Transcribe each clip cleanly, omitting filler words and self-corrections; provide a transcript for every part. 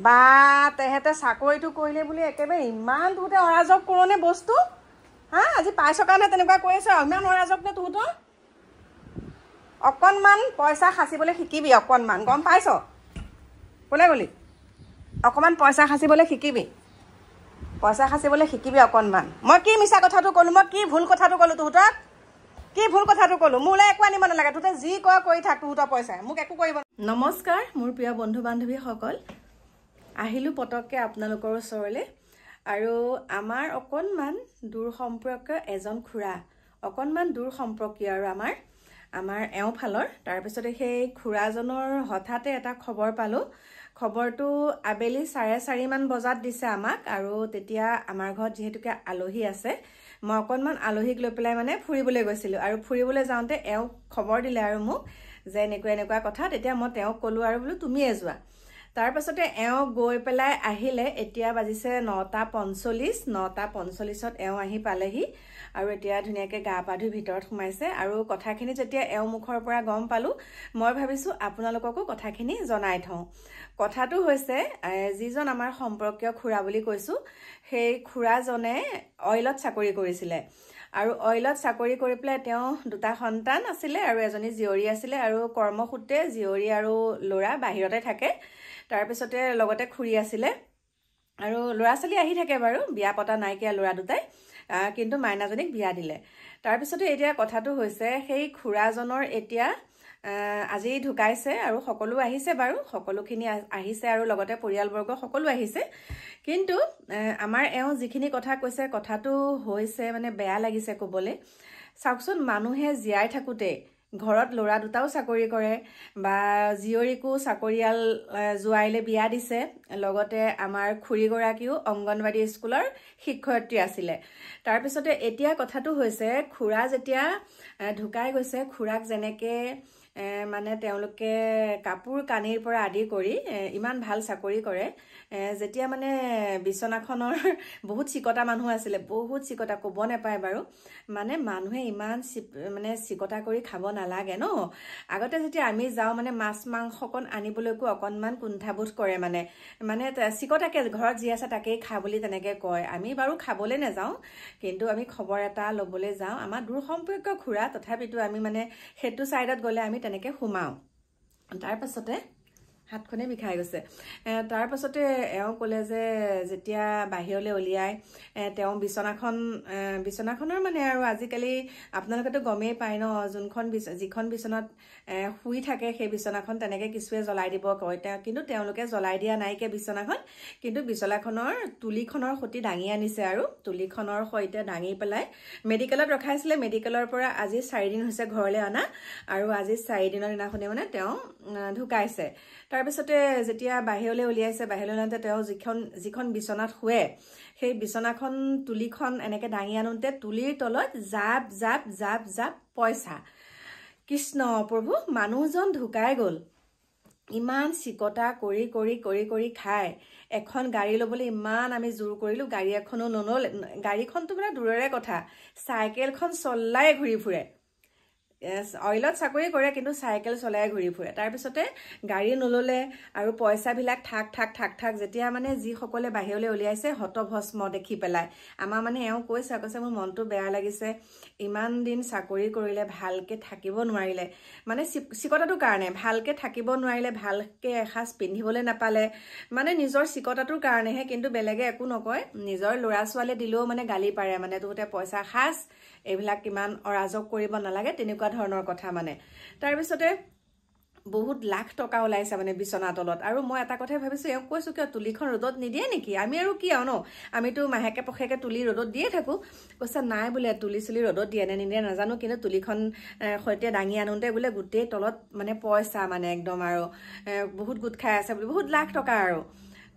বা তেহেতে চাকৰিটো কৰিলে বুলি একেবাৰে ইমান তহঁতে অৰাজক কৰোনে বস্তু হা আজি পাইছ কাৰণে তেনেকুৱা কৈ আছ ইমান অৰাজক নে তহঁতৰ অকণমান পইচা সাঁচিবলৈ শিকিবি অকণমান গম পাইছ ক'লে গ'লি অকণমান পইচা সাঁচিবলৈ শিকিবি অকণমান মই কি মিছা কথাটো ক'লোঁ মই কি ভুল কথাটো ক'লোঁ তহঁতক কি ভুল কথাটো ক'লোঁ মোলৈ একো আনিব নালাগে তহঁতে যি কৰ কৰি থাক তহঁতৰ পইচাই মোক একো কৰিব নমস্কাৰ মোৰ প্ৰিয় বন্ধু বান্ধৱীসকল আহিলোঁ পটককৈ আপোনালোকৰ ওচৰলৈ আৰু আমাৰ অকণমান দূৰ সম্পৰ্কীয় এজন খুৰা অকণমান দূৰ সম্পৰ্কীয় আৰু আমাৰ এওঁফালৰ তাৰপিছতে সেই খুৰাজনৰ হঠাতে এটা খবৰ পালোঁ খবৰটো আবেলি 4:30 মান বজাত দিছে আমাক আৰু তেতিয়া আমাৰ ঘৰত যিহেতুকে আলহী আছে মই অকণমান আলহীক লৈ পেলাই মানে ফুৰিবলৈ গৈছিলোঁ আৰু ফুৰিবলৈ যাওঁতে এওঁ খবৰ দিলে আৰু মোক যে এনেকুৱা কথা তেতিয়া মই তেওঁক ক'লোঁ আৰু বোলো তুমিয়ে যোৱা তাৰপাছতে এওঁ গৈ পেলাই আহিলে এতিয়া বাজিছে 9:45 এওঁ আহি পালেহি আৰু এতিয়া ধুনীয়াকৈ গা পা ধুই ভিতৰত সোমাইছে আৰু কথাখিনি যেতিয়া এওঁ মুখৰ পৰা গম পালোঁ মই ভাবিছোঁ আপোনালোককো কথাখিনি জনাই থওঁ কথাটো হৈছে যিজন আমাৰ সম্পৰ্কীয় খুৰা বুলি কৈছোঁ সেই খুৰাজনে অইলত চাকৰি কৰিছিলে আৰু অইলত চাকৰি কৰি পেলাই তেওঁ দুটা সন্তান আছিলে আৰু এজনী জীয়ৰী আছিলে আৰু কৰ্মসূত্ৰে জীয়ৰী আৰু ল'ৰা বাহিৰতে থাকে তাৰপিছতে লগতে খুৰী আছিলে আৰু ল'ৰা ছোৱালী আহি থাকে বাৰু বিয়া পতা নাইকিয়া ল'ৰা দুটাই কিন্তু মাইনাজনীক বিয়া দিলে তাৰপিছতে এতিয়া কথাটো হৈছে সেই খুৰাজনৰ এতিয়া আজি ঢুকাইছে আৰু সকলো আহিছে বাৰু সকলোখিনি আহিছে আৰু লগতে পৰিয়ালবৰ্গ সকলো আহিছে কিন্তু আমাৰ এওঁ যিখিনি কথা কৈছে কথাটো হৈছে মানে বেয়া লাগিছে ক'বলৈ চাওকচোন মানুহে জীয়াই থাকোঁতে ঘৰত ল'ৰা দুটাও চাকৰি কৰে বা জীয়ৰীকো চাকৰিয়াল জোৱাইলে বিয়া দিছে লগতে আমাৰ খুৰীগৰাকীও অংগনবাদী স্কুলৰ শিক্ষয়িত্ৰী আছিলে তাৰপিছতে এতিয়া কথাটো হৈছে খুৰা যেতিয়া ঢুকাই গৈছে খুৰাক যেনেকৈ মানে তেওঁলোকে কাপোৰ কানিৰ পৰা আদি কৰি ইমান ভাল চাকৰি কৰে যেতিয়া মানে বিচনাখনৰ বহুত চিকটা মানুহ আছিলে বহুত চিকটা ক'ব নাপায় বাৰু মানে মানুহে ইমান মানে চিকটা কৰি খাব নালাগে ন আগতে যেতিয়া আমি যাওঁ মানে মাছ মাংসকণ আনিবলৈকো অকণমান কুণ্ঠাবোধ কৰে মানে চিকটাকে ঘৰত যি আছে তাকেই খা বুলি তেনেকৈ কয় আমি বাৰু খাবলৈ নাযাওঁ কিন্তু আমি খবৰ এটা ল'বলৈ যাওঁ আমাৰ দূৰ সম্পৰ্কীয় খুৰা তথাপিতো আমি মানে সেইটো ছাইডত গ'লে আমি তেনেকৈ সোমাওঁ তাৰপাছতে হাতখনে বিষাই গৈছে তাৰপাছতে এওঁ ক'লে যে যেতিয়া বাহিৰলৈ উলিয়াই তেওঁ বিচনাখনৰ মানে আৰু আজিকালি আপোনালোকেতো গমেই পায় ন যিখন বিচনাত শুই থাকে সেই বিচনাখন তেনেকৈ কিছুৱে জ্বলাই দিব কয় কিন্তু তেওঁলোকে জ্বলাই দিয়া নাইকিয়া বিচনাখন কিন্তু বিচনাখনৰ তুলিখনৰ সৈতে দাঙি আনিছে আৰু তুলিখনৰ সৈতে দাঙি পেলাই মেডিকেলত ৰখাইছিলে মেডিকেলৰ পৰা আজি 4 দিন হৈছে ঘৰলৈ অনা আৰু আজি 4 দিনৰ দিনাখনে মানে তেওঁ ঢুকাইছে তাৰপিছতে যেতিয়া বাহিৰলৈ উলিয়াইছে বাহিৰলৈ ওলাওঁতে তেওঁ যিখন বিচনাত শুৱে সেই বিচনাখন তুলিখন এনেকৈ দাঙি আনোতে তুলিৰ তলত জাপ জাপ জাপ জাপ পইচা কৃষ্ণ প্ৰভু মানুহজন ঢুকাই গ'ল ইমান চিকটা কৰি কৰি কৰি কৰি খায় এখন গাড়ী ল'বলৈ ইমান আমি জোৰ কৰিলোঁ গাড়ী এখনো নল'লে গাড়ীখনটো মানে দূৰৰে কথা চাইকেলখন চলাই ঘূৰি ফুৰে অইলত চাকৰি কৰে কিন্তু চাইকেল চলাই ঘূৰি ফুৰে তাৰপিছতে গাড়ী নল'লে আৰু পইচাবিলাক ঠাক যেতিয়া মানে যিসকলে বাহিৰলৈ উলিয়াইছে হতভস্ম দেখি পেলাই আমাৰ মানে এওঁ কৈছে মোৰ মনটো বেয়া লাগিছে ইমান দিন চাকৰি কৰিলে ভালকৈ থাকিব নোৱাৰিলে মানে চিকটাটোৰ কাৰণে ভালকৈ থাকিব নোৱাৰিলে ভালকৈ এসাঁজ পিন্ধিবলৈ নাপালে মানে নিজৰ চিকটাটোৰ কাৰণেহে কিন্তু বেলেগে একো নকয় নিজৰ ল'ৰা ছোৱালীয়ে দিলেও মানে গালি পাৰে মানে তহঁতে পইচা সাজ এইবিলাক কিমান অৰাজক কৰিব নালাগে তেনেকুৱা ধৰণৰ কথা মানে তাৰপিছতে বহুত লাখ টকা ওলাইছে মানে বিচনা তলত আৰু মই এটা কথাই ভাবিছোঁ এওঁ কৈছোঁ কিয় তুলিখন ৰ'দত নিদিয়ে নেকি আমি আৰু কি আৰু ন আমিতো মাহেকে পষেকে তুলি ৰ'দত দিয়ে থাকোঁ কৈছে নাই বোলে তুলি ৰ'দত দিয়ে নে নিদিয়ে নাজানো কিন্তু তুলিখন সৈতে দাঙি আনোতে বোলে গোটেই তলত মানে পইচা মানে একদম আৰু বহুত গোট খাই আছে বুলি বহুত লাখ টকা আৰু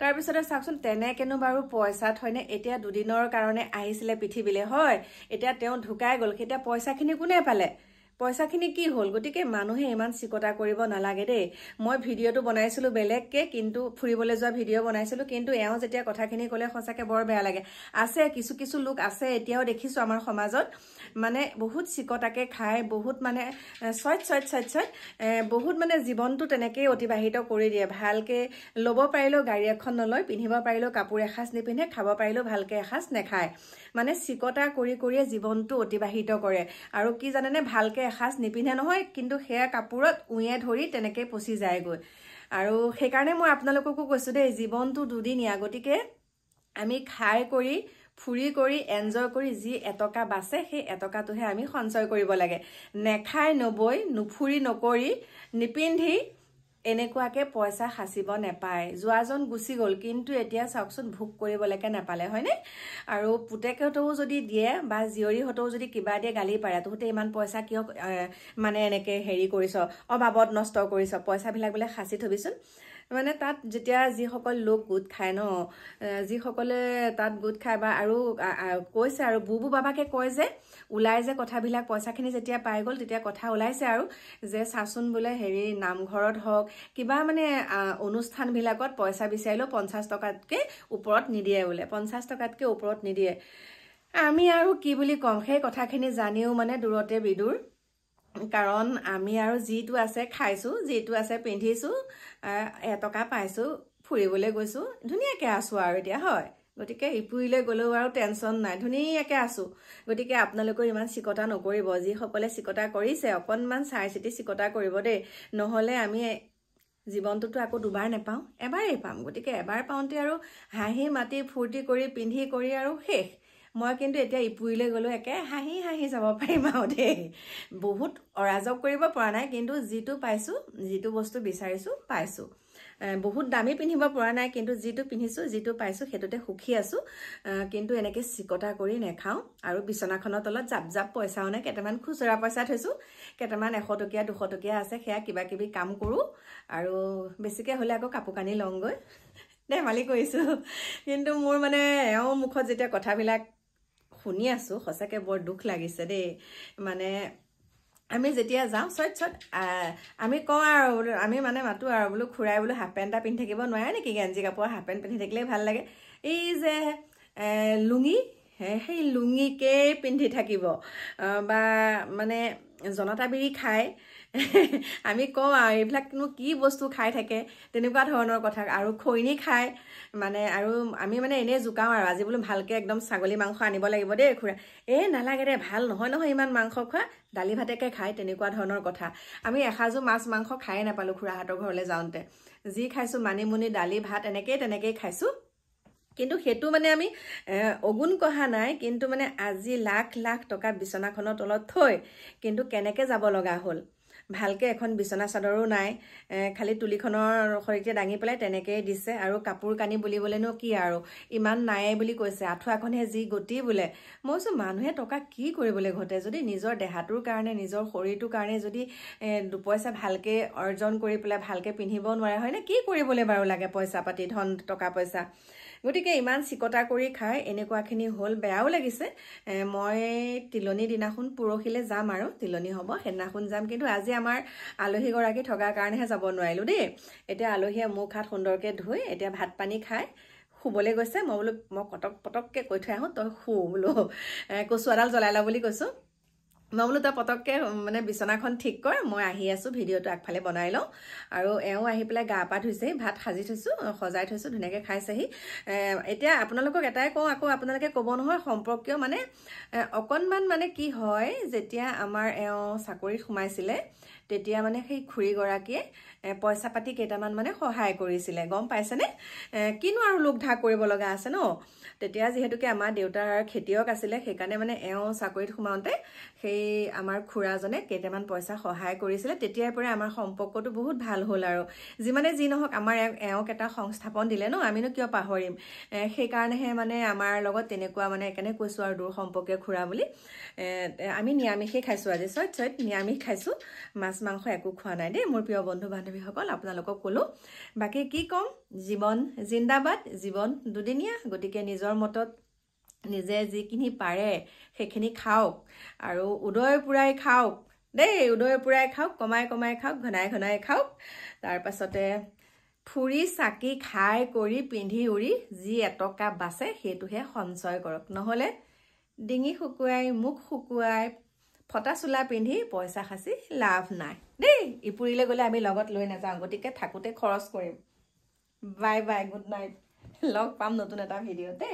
তাৰপিছতে চাওকচোন তেনেকেনো বাৰু পইচা থয়নে এতিয়া দুদিনৰ কাৰণে আহিছিলে পৃথিৱীলৈ হয় এতিয়া তেওঁ ঢুকাই গ'ল এতিয়া পইচাখিনি কোনে পালে পইচাখিনি কি হ'ল গতিকে মানুহে ইমান চিকটা কৰিব নালাগে দেই মই ভিডিঅ'টো বনাইছিলোঁ বেলেগকে কিন্তু ফুৰিবলৈ যোৱা ভিডিঅ' বনাইছিলোঁ কিন্তু এওঁ যেতিয়া কথাখিনি ক'লে সঁচাকৈ বৰ বেয়া লাগে আছে কিছু লোক আছে এতিয়াও দেখিছোঁ আমাৰ সমাজত মানে বহুত চিকটাকে খায় বহুত মানে ছয়ত বহুত মানে জীৱনটো তেনেকেই অতিবাহিত কৰি দিয়ে ভালকৈ ল'ব পাৰিলেও গাড়ী এখন নলয় পিন্ধিব পাৰিলেও কাপোৰ এসাঁজ নিপিন্ধে খাব পাৰিলেও ভালকৈ এসাঁজ নেখায় মানে চিকটা কৰিয়ে জীৱনটো অতিবাহিত কৰে আৰু কি জানেনে ভালকৈ এসাঁজ নিপিন্ধে নহয় কিন্তু সেয়া কাপোৰত উঁয়ে ধৰি তেনেকৈ পচি যায়গৈ আৰু সেইকাৰণে মই আপোনালোককো কৈছোঁ দেই জীৱনটো দুদিনীয়া গতিকে আমি খাই কৰি ফুৰি কৰি এনজয় কৰি যি এটকা বাচে সেই এটকাটোহে আমি সঞ্চয় কৰিব লাগে নেখাই নবৈ নুফুৰি নকৰি নিপিন্ধি এনেকুৱাকে পইচা সাঁচিব নেপায় যোৱাজন গুচি গ'ল কিন্তু এতিয়া চাওকচোন ভোগ কৰিবলৈকে নাপালে হয়নে আৰু পুতেকহঁতেও যদি দিয়ে বা জীয়ৰীহঁতেও যদি কিবা দিয়ে গালি পাৰে তহঁতে ইমান পইচা কিয় মানে এনেকৈ হেৰি কৰিছ অবাবত নষ্ট কৰিছ পইচাবিলাক বোলে সাঁচি থবিচোন মানে তাত যেতিয়া যিসকল লোক গোট খায় ন যিসকলে তাত গোট খায় বা আৰু কৈছে আৰু বুবু বাবাকে কয় যে ওলাই যে কথাবিলাক পইচাখিনি যেতিয়া পাই গ'ল তেতিয়া কথা ওলাইছে আৰু যে চাচোন বোলে হেৰি নামঘৰত হওক কিবা মানে অনুষ্ঠানবিলাকত পইচা বিচাৰিলেও 50 টকাতকৈ ওপৰত নিদিয়ে বোলে 50 টকাতকৈ ওপৰত নিদিয়ে আমি আৰু কি বুলি ক'ম সেই কথাখিনি জানিও মানে দূৰতে বিদূৰ কাৰণ আমি আৰু যিটো আছে খাইছোঁ যিটো আছে পিন্ধিছোঁ এটকা পাইছোঁ ফুৰিবলৈ গৈছোঁ ধুনীয়াকৈ আছোঁ আৰু এতিয়া হয় গতিকে ইপুৰিলৈ গ'লেও আৰু টেনশ্যন নাই ধুনীয়াকৈ আছোঁ গতিকে আপোনালোকৰ ইমান চিকটা নকৰিব যিসকলে চিকটা কৰিছে অকণমান চাই চিতি চিকটা কৰিব দেই নহ'লে আমি জীৱনটোতো আকৌ দুবাৰ নেপাওঁ এবাৰেই পাম গতিকে এবাৰ পাওঁতে আৰু হাঁহি মাতি ফূৰ্তি কৰি পিন্ধি কৰি আৰু শেষ মই কিন্তু এতিয়া ইপুৰিলৈ গ'লেও একে হাঁহি যাব পাৰিম আৰু দেই বহুত অৰাজক কৰিব পৰা নাই কিন্তু যিটো পাইছোঁ যিটো বস্তু বিচাৰিছোঁ পাইছোঁ বহুত দামী পিন্ধিব পৰা নাই কিন্তু যিটো পিন্ধিছোঁ যিটো পাইছোঁ সেইটোতে সুখী আছোঁ কিন্তু এনেকৈ চিকটা কৰি নেখাওঁ আৰু বিচনাখনৰ তলত জাপ পইচাও নাই কেইটামান খুচুৰা পইচা থৈছোঁ কেইটামান 100 টকীয়া 200 টকীয়া আছে সেয়া কিবা কিবি কাম কৰোঁ আৰু বেছিকৈ হ'লে আকৌ কাপোৰ কানি লওঁগৈ ধেমালি কৰিছোঁ কিন্তু মোৰ মানে এওঁৰ মুখত যেতিয়া কথাবিলাক শুনি আছোঁ সঁচাকৈ বৰ দুখ লাগিছে দেই মানে আমি যেতিয়া যাওঁ আমি কওঁ আৰু আমি মানে মাতো আৰু বোলো খুৰাই বোলো হাফ পেণ্ট এটা পিন্ধি থাকিব নোৱাৰে নেকি গেঞ্জি কাপোৰ হাফ পেণ্ট পিন্ধি থাকিলেই ভাল লাগে এই যে লুঙি সেই লুঙিকেই পিন্ধি থাকিব বা মানে জনতা বিৰি খায় আমি কওঁ আৰু এইবিলাকনো কি বস্তু খাই থাকে তেনেকুৱা ধৰণৰ কথা আৰু খৈনি খায় মানে আৰু আমি মানে এনেই জোকাওঁ আৰু আজি বোলো ভালকৈ একদম ছাগলী মাংস আনিব লাগিব দেই খুৰা নালাগে দে ভাল নহয় ইমান মাংস খোৱা দালি ভাতেকে খায় তেনেকুৱা ধৰণৰ কথা আমি এসাঁজো মাছ মাংস খায়ে নাপালোঁ খুৰাহঁতৰ ঘৰলৈ যাওঁতে যি খাইছোঁ মানিমুনি দালি ভাত তেনেকেই খাইছোঁ কিন্তু সেইটো মানে আমি অগুণ কহা নাই কিন্তু মানে আজি লাখ টকা বিচনাখনৰ তলত থৈ কিন্তু কেনেকৈ যাব লগা হ'ল ভালকৈ এখন বিচনা চাদৰো নাই খালি তুলিখনৰ সৈতে দাঙি পেলাই তেনেকেই দিছে আৰু কাপোৰ কানি বুলিবলৈনো কি আৰু ইমান নায়ে বুলি কৈছে আঁঠুৱাখনহে যি গতি বোলে মই কৈছোঁ মানুহে টকা কি কৰিবলৈ ঘটে যদি নিজৰ দেহাটোৰ কাৰণে নিজৰ শৰীৰটোৰ কাৰণে যদি দুপইচা ভালকৈ অৰ্জন কৰি পেলাই ভালকৈ পিন্ধিব নোৱাৰে হয়নে কি কৰিবলৈ বাৰু লাগে পইচা পাতি ধন টকা পইচা গতিকে ইমান চিকটা কৰি খাই এনেকুৱাখিনি হ'ল বেয়াও লাগিছে মই তিলনি দিনাখন পৰহিলৈ যাম আৰু তিলনি হ'ব সেইদিনাখন যাম কিন্তু আজি আমাৰ আলহীগৰাকী থকাৰ কাৰণেহে যাব নোৱাৰিলোঁ দেই এতিয়া আলহীয়ে মুখ হাত সুন্দৰকৈ ধুই এতিয়া ভাত পানী খাই শুবলৈ গৈছে মই বোলো মই পটককৈ কৈ থৈ আহোঁ তই শু বোলো কচু এডাল জ্বলাই ল বুলি কৈছোঁ মই বোলো তই পটককৈ মানে বিচনাখন ঠিক কৰ মই আহি আছোঁ ভিডিঅ'টো আগফালে বনাই লওঁ আৰু এওঁ আহি পেলাই গা পা ধুইছেহি ভাত সাজি থৈছোঁ সজাই থৈছোঁ ধুনীয়াকৈ খাইছেহি এতিয়া আপোনালোকক এটাই কওঁ আকৌ আপোনালোকে ক'ব নহয় সম্পৰ্কীয় মানে অকণমান মানে কি হয় যেতিয়া আমাৰ এওঁ চাকৰিত সোমাইছিলে তেতিয়া মানে সেই খুৰীগৰাকীয়ে পইচা পাতি কেইটামান মানে সহায় কৰিছিলে গম পাইছেনে কিনো আৰু লোক ঢাক কৰিব লগা আছে ন তেতিয়া যিহেতুকে আমাৰ দেউতাৰ খেতিয়ক আছিলে সেইকাৰণে মানে এওঁ চাকৰিত সোমাওঁতে সেই আমাৰ খুৰাজনে কেইটামান পইচা সহায় কৰিছিলে তেতিয়াৰ পৰা আমাৰ সম্পৰ্কটো বহুত ভাল হ'ল আৰু যিমানে যি নহওক আমাৰ এওঁক এটা সংস্থাপন দিলে ন আমিনো কিয় পাহৰিম সেইকাৰণেহে মানে আমাৰ লগত তেনেকুৱা মানে একেনে কৈছোঁ আৰু দূৰ সম্পৰ্কীয় খুৰা বুলি আমি নিৰামিষেই খাইছোঁ আজি ছয়ত নিৰামিষ খাইছোঁ মাছ মাংস একো খোৱা নাই দেই মোৰ প্ৰিয় বন্ধু বান্ধৱীসকল আপোনালোকক ক'লোঁ বাকী কি ক'ম জীৱন জিন্দাবাদ জীৱন দুদিনীয়া গতিকে নিজৰ মতত নিজে যিখিনি পাৰে সেইখিনি খাওক আৰু উদয় পুৰাই খাওক দেই উদয় পুৰাই খাওক কমাই কমাই খাওক ঘনাই ঘনাই খাওক তাৰ পাছতে ফুৰি চাকি খাই কৰি পিন্ধি উৰি যি এটকা বাচে সেইটোহে সঞ্চয় কৰক নহলে ডিঙি শুকুৱাই মুখ শুকুৱাই ফটা চোলা পিন্ধি পইচা খাচি লাভ নাই দেই ইপুৰিলে গলে আমি লগত লৈ নাযাওঁ গতিকে থাকোতে খৰচ কৰিম বাই বাই গুড নাইট লগ পাম নতুন এটা ভিডিঅ'তে